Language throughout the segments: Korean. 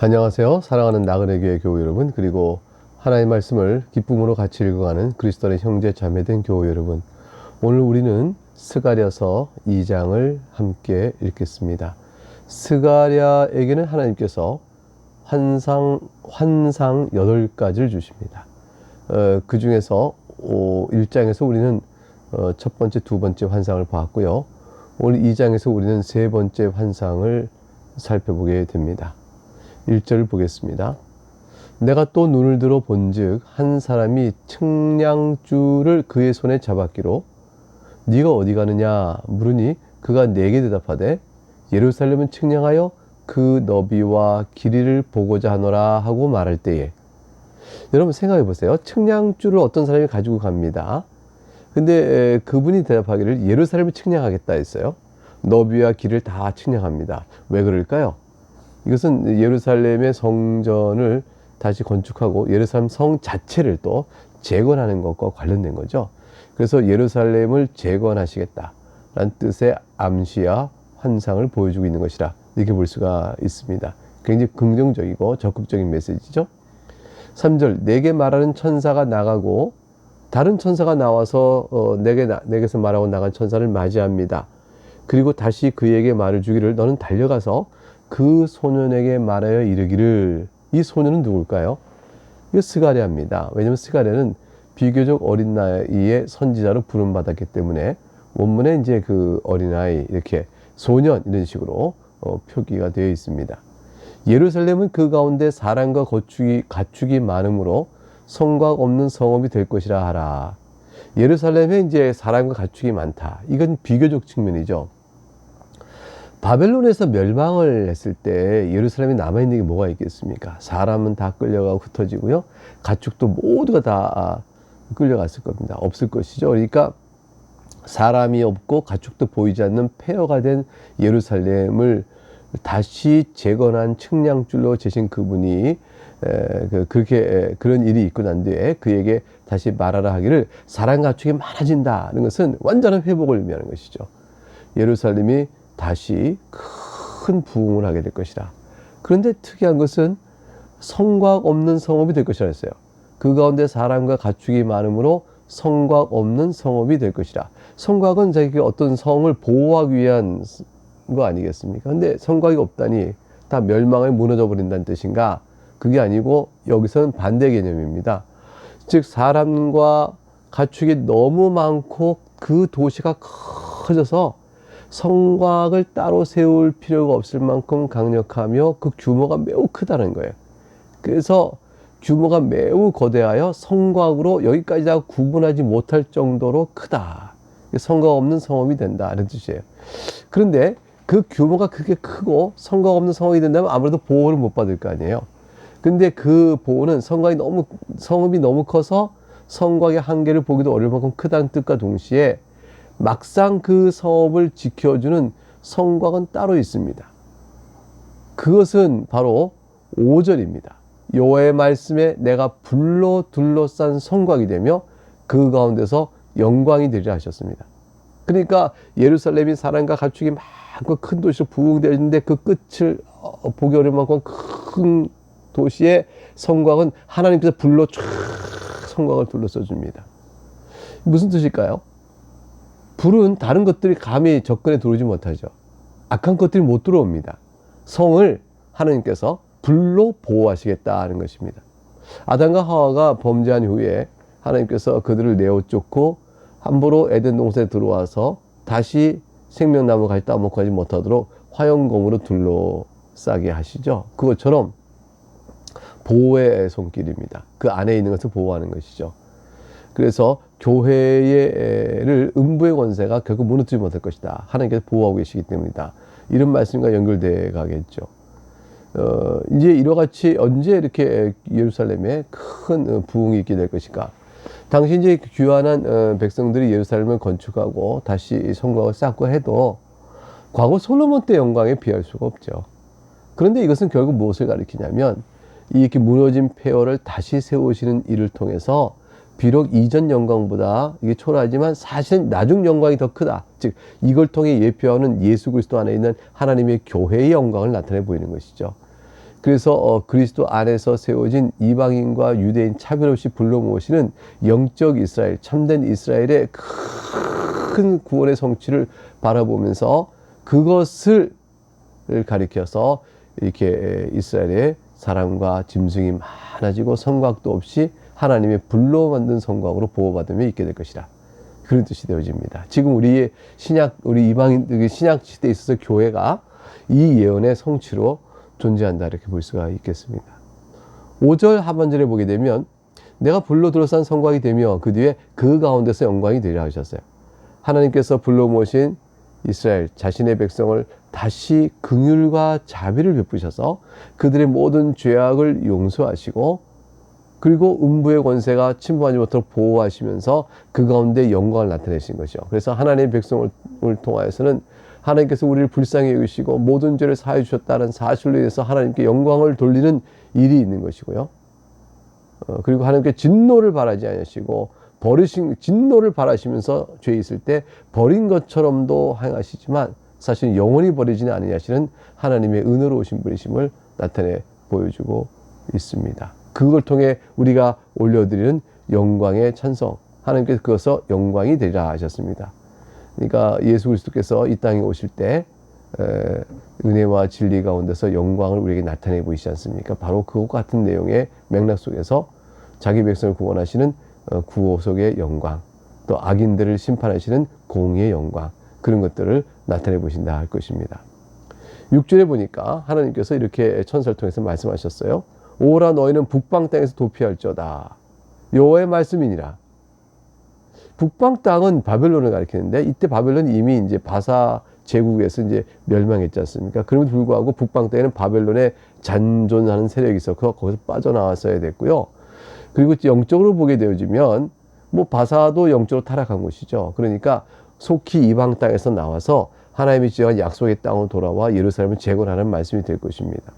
안녕하세요. 사랑하는 나그네 교회 교우 여러분, 그리고 하나님의 말씀을 기쁨으로 같이 읽어가는 그리스도의 형제 자매된 교우 여러분, 오늘 우리는 스가랴서 2장을 함께 읽겠습니다. 스가랴에게는 하나님께서 환상 8가지를 주십니다. 그 중에서 1장에서 우리는 첫 번째, 두 번째 환상을 보았고요. 오늘 2장에서 우리는 세 번째 환상을 살펴보게 됩니다. 1절을 보겠습니다. 내가 또 눈을 들어 본즉 한 사람이 측량줄을 그의 손에 잡았기로 네가 어디 가느냐 물으니 그가 내게 대답하되 예루살렘은 측량하여 그 너비와 길이를 보고자 하노라 하고 말할 때에, 여러분 생각해 보세요. 측량줄을 어떤 사람이 가지고 갑니다. 근데 그분이 대답하기를 예루살렘을 측량하겠다 했어요. 너비와 길을 다 측량합니다. 왜 그럴까요? 이것은 예루살렘의 성전을 다시 건축하고 예루살렘 성 자체를 또 재건하는 것과 관련된 거죠. 그래서 예루살렘을 재건하시겠다라는 뜻의 암시와 환상을 보여주고 있는 것이라 이렇게 볼 수가 있습니다. 굉장히 긍정적이고 적극적인 메시지죠. 3절, 내게 말하는 천사가 나가고 다른 천사가 나와서 내게서 말하고 나간 천사를 맞이합니다. 그리고 다시 그에게 말을 주기를 너는 달려가서 그 소년에게 말하여 이르기를. 이 소년은 누굴까요? 이거 스가랴입니다. 왜냐하면 스가랴는 비교적 어린 나이에 선지자로 부름받았기 때문에 원문에 이제 그 어린아이 이렇게 소년 이런 식으로 표기가 되어 있습니다. 예루살렘은 그 가운데 사람과 가축이 많으므로 성곽 없는 성읍이 될 것이라 하라. 예루살렘에 이제 사람과 가축이 많다. 이건 비교적 측면이죠. 바벨론에서 멸망을 했을 때 예루살렘에 남아있는 게 뭐가 있겠습니까? 사람은 다 끌려가고 흩어지고요. 가축도 모두가 다 끌려갔을 겁니다. 없을 것이죠. 그러니까 사람이 없고 가축도 보이지 않는 폐허가 된 예루살렘을 다시 재건한 측량줄로 재신 그분이 그런 일이 있고 난 뒤에 그에게 다시 말하라 하기를 사람 가축이 많아진다는 것은 완전한 회복을 의미하는 것이죠. 예루살렘이 다시 큰 부흥을 하게 될 것이라. 그런데 특이한 것은 성곽 없는 성읍이 될 것이라 했어요. 그 가운데 사람과 가축이 많으므로 성곽 없는 성읍이 될 것이라. 성곽은 자기 어떤 성을 보호하기 위한 거 아니겠습니까? 근데 성곽이 없다니 다 멸망에 무너져 버린다는 뜻인가? 그게 아니고 여기서는 반대 개념입니다. 즉 사람과 가축이 너무 많고 그 도시가 커져서 성곽을 따로 세울 필요가 없을 만큼 강력하며 그 규모가 매우 크다는 거예요. 그래서 규모가 매우 거대하여 성곽으로 여기까지 다 구분하지 못할 정도로 크다. 성곽 없는 성읍이 된다. 이런 뜻이에요. 그런데 그 규모가 그렇게 크고 성곽 없는 성읍이 된다면 아무래도 보호를 못 받을 거 아니에요. 근데 그 보호는 성읍이 너무 커서 성곽의 한계를 보기도 어려울 만큼 크다는 뜻과 동시에 막상 그 성읍을 지켜주는 성곽은 따로 있습니다. 그것은 바로 5절입니다. 여호와의 말씀에 내가 불로 둘러싼 성곽이 되며 그 가운데서 영광이 되리라 하셨습니다. 그러니까 예루살렘이 사람과 가축이 많고 큰 도시로 부흥되었는데 그 끝을 보기 어려울 만큼 큰 도시의 성곽은 하나님께서 불로 쫙 성곽을 둘러싸 줍니다. 무슨 뜻일까요? 불은 다른 것들이 감히 접근에 들어오지 못하죠. 악한 것들이 못 들어옵니다. 성을 하나님께서 불로 보호하시겠다는 것입니다. 아담과 하와가 범죄한 후에 하나님께서 그들을 내어 쫓고 함부로 에덴 동산에 들어와서 다시 생명나무까지 따먹고 하지 못하도록 화영검으로 둘러싸게 하시죠. 그것처럼 보호의 손길입니다. 그 안에 있는 것을 보호하는 것이죠. 그래서 교회를 음부의 권세가 결국 무너뜨리지 못할 것이다. 하나님께서 보호하고 계시기 때문이다. 이런 말씀과 연결돼 가겠죠. 이제 이와 같이 언제 이렇게 예루살렘에 큰 부흥이 있게 될 것인가? 당시 이제 귀환한 백성들이 예루살렘을 건축하고 다시 성곽을 쌓고 해도 과거 솔로몬 때 영광에 비할 수가 없죠. 그런데 이것은 결국 무엇을 가리키냐면 이렇게 무너진 폐허를 다시 세우시는 일을 통해서 비록 이전 영광보다 이게 초라하지만 사실은 나중 영광이 더 크다. 즉 이걸 통해 예표하는 예수 그리스도 안에 있는 하나님의 교회의 영광을 나타내 보이는 것이죠. 그래서 그리스도 안에서 세워진 이방인과 유대인 차별 없이 불러 모으시는 영적 이스라엘, 참된 이스라엘의 큰 구원의 성취를 바라보면서 그것을 가리켜서 이렇게 이스라엘의 사람과 짐승이 많아지고 성곽도 없이 하나님의 불로 만든 성곽으로 보호받으며 있게 될 것이라. 그런 뜻이 되어집니다. 지금 우리 이방인 신약 시대에 있어서 교회가 이 예언의 성취로 존재한다, 이렇게 볼 수가 있겠습니다. 5절 하반절에 보게 되면 내가 불로 둘러싼 성곽이 되며 그 뒤에 그 가운데서 영광이 되리라 하셨어요. 하나님께서 불러 모으신 이스라엘 자신의 백성을 다시 긍휼과 자비를 베푸셔서 그들의 모든 죄악을 용서하시고, 그리고 음부의 권세가 침범하지 못하도록 보호하시면서 그 가운데 영광을 나타내신 것이죠. 그래서 하나님의 백성을 통하여서는 하나님께서 우리를 불쌍히 여기시고 모든 죄를 사해 주셨다는 사실로 인해서 하나님께 영광을 돌리는 일이 있는 것이고요. 그리고 하나님께 진노를 바라지 않으시고 진노를 바라시면서 죄 있을 때 버린 것처럼도 행하시지만 사실 영원히 버리지는 않으시는 하나님의 은혜로우신 분이심을 나타내 보여주고 있습니다. 그걸 통해 우리가 올려드리는 영광의 찬송, 하나님께서 그것을 영광이 되리라 하셨습니다. 그러니까 예수 그리스도께서 이 땅에 오실 때 은혜와 진리 가운데서 영광을 우리에게 나타내 보이시지 않습니까? 바로 그것과 같은 내용의 맥락 속에서 자기 백성을 구원하시는 구속의 영광, 또 악인들을 심판하시는 공의의 영광, 그런 것들을 나타내 보신다 할 것입니다. 6절에 보니까 하나님께서 이렇게 천사를 통해서 말씀하셨어요. 오라 너희는 북방 땅에서 도피할지어다. 여호와의 말씀이니라. 북방 땅은 바벨론을 가리키는데, 이때 바벨론이 이미 이제 바사 제국에서 이제 멸망했지 않습니까? 그럼에도 불구하고 북방 땅에는 바벨론에 잔존하는 세력이 있어서 거기서 빠져나왔어야 됐고요. 그리고 영적으로 보게 되어지면 뭐 바사도 영적으로 타락한 곳이죠. 그러니까 속히 이방 땅에서 나와서 하나님이 지정한 약속의 땅으로 돌아와 예루살렘을 재건하는 말씀이 될 것입니다.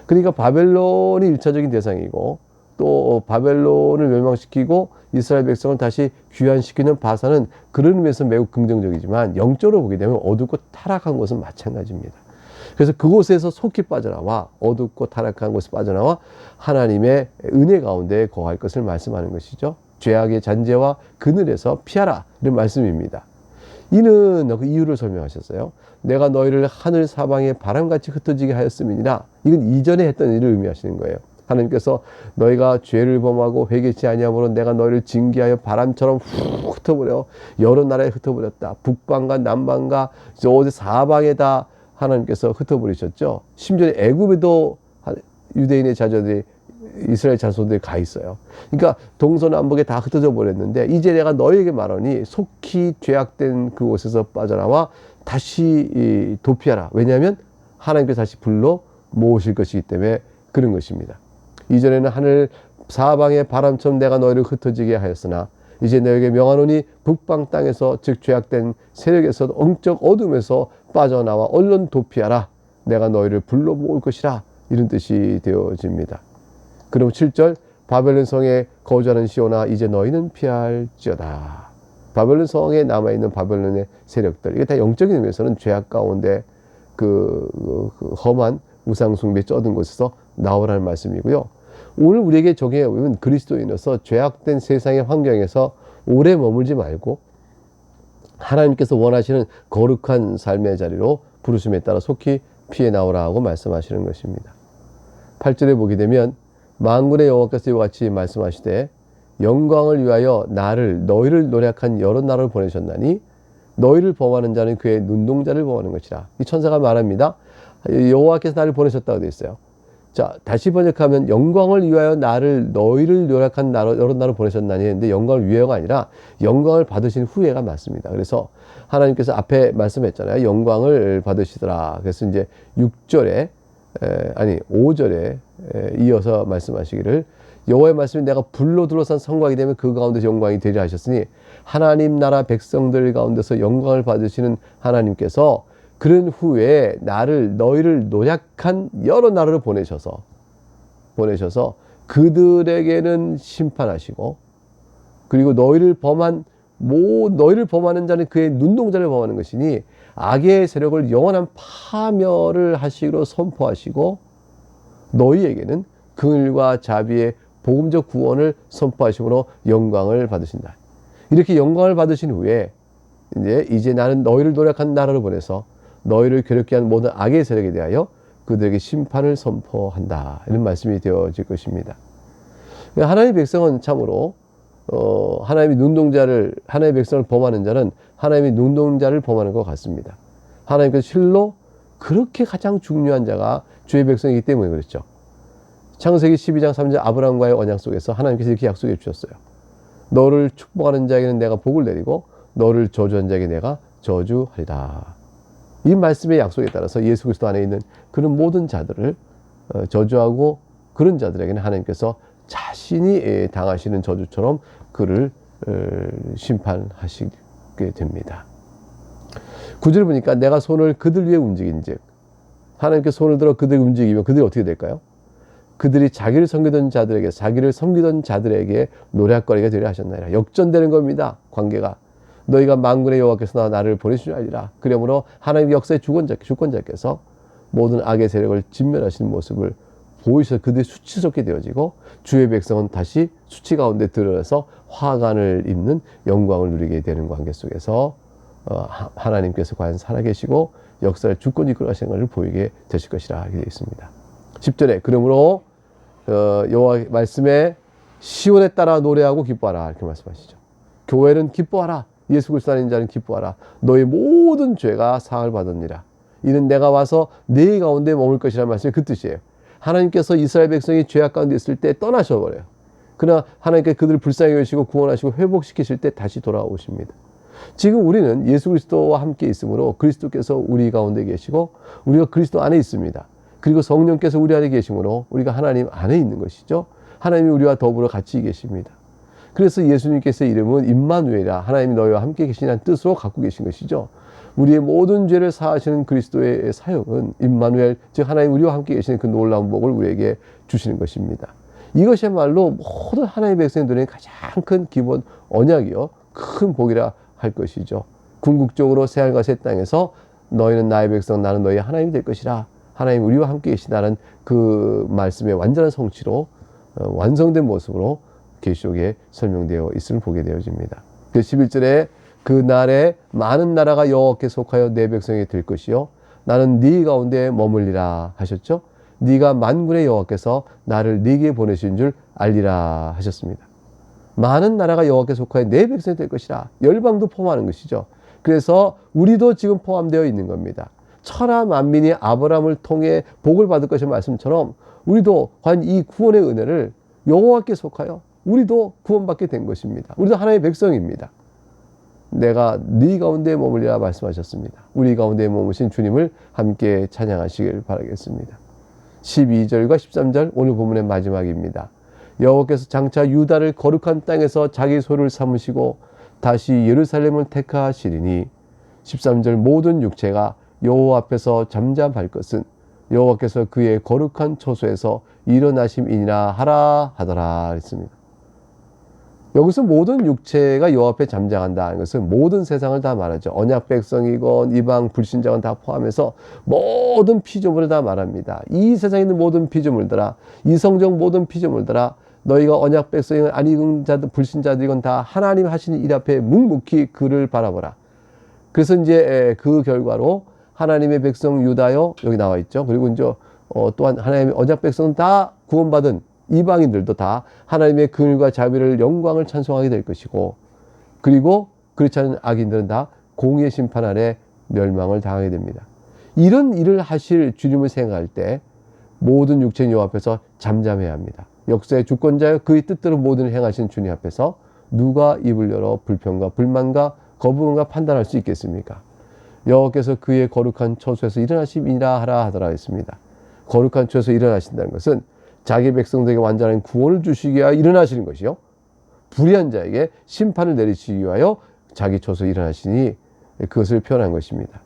그러니까 바벨론이 1차적인 대상이고, 또 바벨론을 멸망시키고 이스라엘 백성을 다시 귀환시키는 바사는 그런 의미에서 매우 긍정적이지만, 영적으로 보게 되면 어둡고 타락한 곳은 마찬가지입니다. 그래서 그곳에서 속히 빠져나와 어둡고 타락한 곳에 빠져나와 하나님의 은혜 가운데 거할 것을 말씀하는 것이죠. 죄악의 잔재와 그늘에서 피하라, 이런 말씀입니다. 이는 그 이유를 설명하셨어요. 내가 너희를 하늘 사방에 바람같이 흩어지게 하였음이니라. 이건 이전에 했던 일을 의미하시는 거예요. 하나님께서 너희가 죄를 범하고 회개치 아니함으로 내가 너희를 징계하여 바람처럼 훅 흩어버려 여러 나라에 흩어버렸다. 북방과 남방과 어디 사방에 다 하나님께서 흩어버리셨죠. 심지어 애굽에도 유대인의 자녀들이, 이스라엘 자손들이 가 있어요. 그러니까 동서남북에 다 흩어져 버렸는데, 이제 내가 너희에게 말하니 속히 죄악된 그곳에서 빠져나와 다시 도피하라. 왜냐하면 하나님께서 다시 불러 모으실 것이기 때문에 그런 것입니다. 이전에는 하늘 사방에 바람처럼 내가 너희를 흩어지게 하였으나 이제 너에게 명하노니 북방 땅에서, 즉 죄악된 세력에서, 영적 어둠에서 빠져나와 얼른 도피하라. 내가 너희를 불러 모을 것이라. 이런 뜻이 되어집니다. 그럼 7절, 바벨론 성에 거주하는 시온아 이제 너희는 피할지어다. 바벨론 성에 남아있는 바벨론의 세력들, 이게 다 영적인 의미에서는 죄악 가운데 그 험한 우상숭배에 쩌든 곳에서 나오라는 말씀이고요. 오늘 우리에게 적용해 보면 그리스도인으로서 죄악된 세상의 환경에서 오래 머물지 말고 하나님께서 원하시는 거룩한 삶의 자리로 부르심에 따라 속히 피해 나오라고 말씀하시는 것입니다. 8절에 보게 되면 만군의 여호와께서 이와 같이 말씀하시되 영광을 위하여 너희를 노력한 여러 나라를 보내셨나니 너희를 범하는 자는 그의 눈동자를 범하는 것이라. 이 천사가 말합니다. 여호와께서 나를 보내셨다고 되어 있어요. 자, 다시 번역하면 영광을 위하여 너희를 요락한 여러 나라를 보내셨나니 했는데, 영광을 위하여가 아니라 영광을 받으신 후에가 맞습니다. 그래서 하나님께서 앞에 말씀했잖아요. 영광을 받으시더라. 그래서 이제 5절에 이어서 말씀하시기를 여호와의 말씀이 내가 불로 둘러싼 성곽이 되면 그 가운데서 영광이 되리라 하셨으니, 하나님 나라 백성들 가운데서 영광을 받으시는 하나님께서 그런 후에 너희를 노약한 여러 나라를 보내셔서 그들에게는 심판하시고, 그리고 너희를 범하는 자는 그의 눈동자를 범하는 것이니 악의 세력을 영원한 파멸을 하시기로 선포하시고, 너희에게는 긍휼과 자비의 복음적 구원을 선포하심으로 영광을 받으신다. 이렇게 영광을 받으신 후에 이제 나는 너희를 노력한 나라로 보내서 너희를 괴롭게 한 모든 악의 세력에 대하여 그들에게 심판을 선포한다. 이런 말씀이 되어질 것입니다. 하나님의 백성은 참으로 하나님의 백성을 범하는 자는 하나님의 눈동자를 범하는 것 같습니다. 하나님께서 실로 그렇게 가장 중요한 자가 주의 백성이기 때문에 그렇죠. 창세기 12장 3절 아브라함과의 언약 속에서 하나님께서 이렇게 약속해 주셨어요. 너를 축복하는 자에게는 내가 복을 내리고 너를 저주한 자에게 내가 저주하리라. 이 말씀의 약속에 따라서 예수 그리스도 안에 있는 그런 모든 자들을 저주하고 그런 자들에게는 하나님께서 자신이 당하시는 저주처럼 그를 심판하시게 됩니다. 9절 보니까 내가 손을 그들 위에 움직인즉, 하나님께 손을 들어 그들을 움직이면 그들이 어떻게 될까요? 그들이 자기를 섬기던 자들에게 노략거리가 되려 하셨나이다. 역전되는 겁니다. 관계가. 너희가 만군의 여호와께서 나를 보내신 줄 알리라. 그러므로 하나님의 역사의 주권자께서 모든 악의 세력을 진멸하시는 모습을 보이셔서 그들이 수치스럽게 되어지고 주의 백성은 다시 수치 가운데 들어서 화관을 입는 영광을 누리게 되는 관계 속에서 하나님께서 과연 살아계시고 역사를 주권이 이끌어가시는 것을 보이게 되실 것이라 하게 되어 있습니다. 10절에 그러므로 여호와 말씀에 시온에 따라 노래하고 기뻐하라 이렇게 말씀하시죠. 교회는 기뻐하라. 예수 그리스도 안에 있는 자는 기뻐하라. 너의 모든 죄가 사함을 받았느니라. 이는 내가 와서 네 가운데 머물 것이라는 말씀이 그 뜻이에요. 하나님께서 이스라엘 백성이 죄악 가운데 있을 때 떠나셔버려요. 그러나 하나님께서 그들을 불쌍히 여기시고 구원하시고 회복시키실 때 다시 돌아오십니다. 지금 우리는 예수 그리스도와 함께 있으므로 그리스도께서 우리 가운데 계시고 우리가 그리스도 안에 있습니다. 그리고 성령께서 우리 안에 계시므로 우리가 하나님 안에 있는 것이죠. 하나님이 우리와 더불어 같이 계십니다. 그래서 예수님께서의 이름은 임마누엘이라, 하나님이 너희와 함께 계시라는 뜻으로 갖고 계신 것이죠. 우리의 모든 죄를 사하시는 그리스도의 사역은 임마누엘, 즉 하나님 우리와 함께 계시는 그 놀라운 복을 우리에게 주시는 것입니다. 이것이야말로 모든 하나님의 백성들에게 가장 큰 기본 언약이요, 큰 복이라 할 것이죠. 궁극적으로 새하늘과 새 땅에서 너희는 나의 백성, 나는 너희의 하나님이 될 것이라, 하나님 우리와 함께 계시다는 그 말씀의 완전한 성취로 완성된 모습으로 계시록에 설명되어 있음을 보게 되어집니다. 그 11절에 그 날에 많은 나라가 여호와께 속하여 내 백성이 될 것이요 나는 네 가운데 머물리라 하셨죠. 네가 만군의 여호와께서 나를 네게 보내신 줄 알리라 하셨습니다. 많은 나라가 여호와께 속하여 내 백성이 될 것이라. 열방도 포함하는 것이죠. 그래서 우리도 지금 포함되어 있는 겁니다. 천하 만민이 아브라함을 통해 복을 받을 것의 말씀처럼 우리도 과연 이 구원의 은혜를 여호와께 속하여 우리도 구원받게 된 것입니다. 우리도 하나님의 백성입니다. 내가 네 가운데 머물리라 말씀하셨습니다. 우리 가운데 머무신 주님을 함께 찬양하시길 바라겠습니다. 12절과 13절 오늘 본문의 마지막입니다. 여호와께서 장차 유다를 거룩한 땅에서 자기 소를 삼으시고 다시 예루살렘을 택하시리니 13절 모든 육체가 여호와 앞에서 잠잠할 것은 여호와께서 그의 거룩한 처소에서 일어나심이니라 하라 하더라 했습니다. 여기서 모든 육체가 여호와 앞에 잠잠한다. 이것은 모든 세상을 다 말하죠. 언약 백성이건 이방 불신자건 다 포함해서 모든 피조물을 다 말합니다. 이 세상에 있는 모든 피조물들아, 이성적 모든 피조물들아, 너희가 언약 백성이건 아니건 자들 불신자들이건 다 하나님 하시는 일 앞에 묵묵히 그를 바라보라. 그래서 이제 그 결과로 하나님의 백성 유다요 여기 나와 있죠. 그리고 이제 또한 하나님의 언약 백성은 다 구원받은 이방인들도 다 하나님의 긍휼과 자비를 영광을 찬송하게 될 것이고, 그리고 그렇지 않은 악인들은 다 공의의 심판 아래 멸망을 당하게 됩니다. 이런 일을 하실 주님을 생각할 때 모든 육체인 여호와 앞에서 잠잠해야 합니다. 역사의 주권자여 그의 뜻대로 모든 일을 행하신 주님 앞에서 누가 입을 열어 불평과 불만과 거부감과 판단할 수 있겠습니까? 여호와께서 그의 거룩한 처소에서 일어나심이라 하라 하더라 했습니다. 거룩한 처소에서 일어나신다는 것은 자기 백성들에게 완전한 구원을 주시기 위하여 일어나시는 것이요, 불의한 자에게 심판을 내리시기 위하여 자기 처소에 일어나시니 그것을 표현한 것입니다.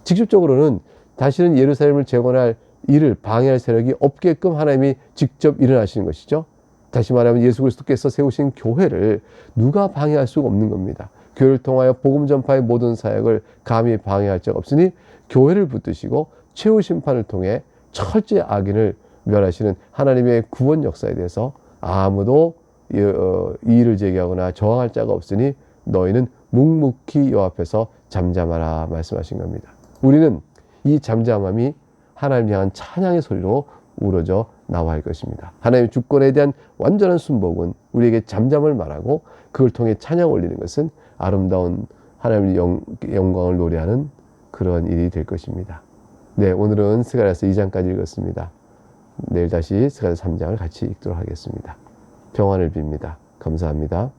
직접적으로는 다시는 예루살렘을 재건할 일을 방해할 세력이 없게끔 하나님이 직접 일어나시는 것이죠. 다시 말하면 예수 그리스도께서 세우신 교회를 누가 방해할 수가 없는 겁니다. 교회를 통하여 복음 전파의 모든 사역을 감히 방해할 적 없으니 교회를 붙드시고 최후 심판을 통해 철저히 악인을 멸하시는 하나님의 구원 역사에 대해서 아무도 이의를 제기하거나 저항할 자가 없으니 너희는 묵묵히 여호와 앞에서 잠잠하라 말씀하신 겁니다. 우리는 이 잠잠함이 하나님 향한 찬양의 소리로 우러져 나와야 할 것입니다. 하나님의 주권에 대한 완전한 순복은 우리에게 잠잠을 말하고 그걸 통해 찬양 올리는 것은 아름다운 하나님의 영광을 노래하는 그런 일이 될 것입니다. 네, 오늘은 스가랴서 2장까지 읽었습니다. 내일 다시 스가랴서 3장을 같이 읽도록 하겠습니다. 평안을 빕니다. 감사합니다.